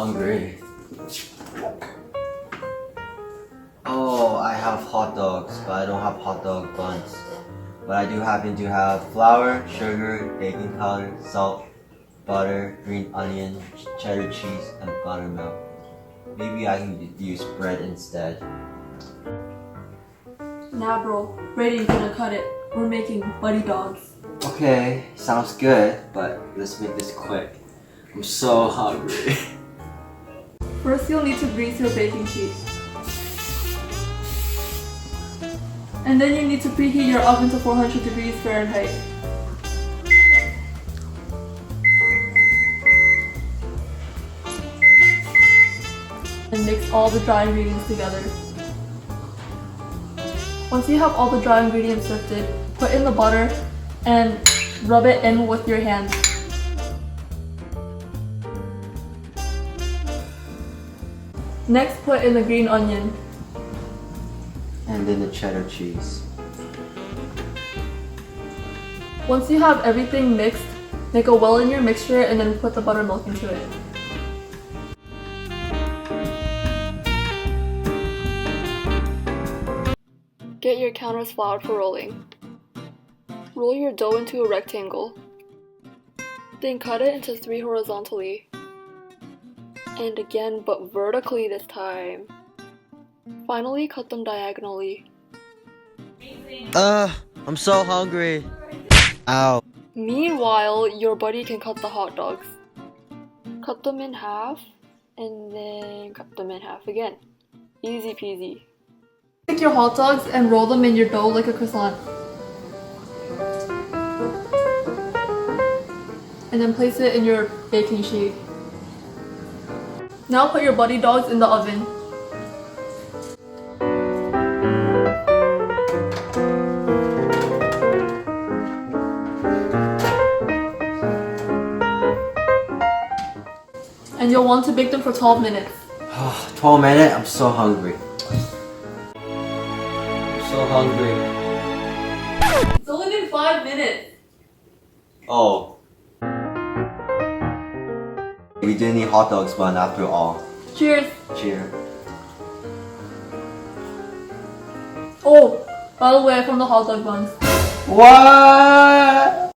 hungry. Oh, I have hot dogs, but I don't have hot dog buns. But I do happen to have flour, sugar, baking powder, salt, butter, green onion, cheddar cheese, and buttermilk. Maybe I can use bread instead. Nah bro, Brady's gonna cut it. We're making buddy dogs. Okay, sounds good, but let's make this quick. I'm so hungry. First you'll need to grease your baking sheet. And then you need to preheat your oven to 400 degrees Fahrenheit. And mix all the dry ingredients together. Once you have all the dry ingredients sifted, put in the butter and rub it in with your hands. Next, put in the green onion. And then the cheddar cheese. Once you have everything mixed, make a well in your mixture and then put the buttermilk into it. Get your counters floured for rolling. Roll your dough into a rectangle. Then cut it into 3 horizontally. And again, but vertically this time. Finally, cut them diagonally. I'm so hungry. Ow. Meanwhile, your buddy can cut the hot dogs. Cut them in half, and then cut them in half again. Easy peasy. Take your hot dogs and roll them in your dough like a croissant. And then place it in your baking sheet. Now put your buddy dogs in the oven. And you'll want to bake them for 12 minutes. 12 minutes? I'm so hungry. I'm so hungry. It's only been 5 minutes. Oh. We do need hot dogs bun after all. Cheers. Cheers. Oh, by the way, I found the hot dog buns. What?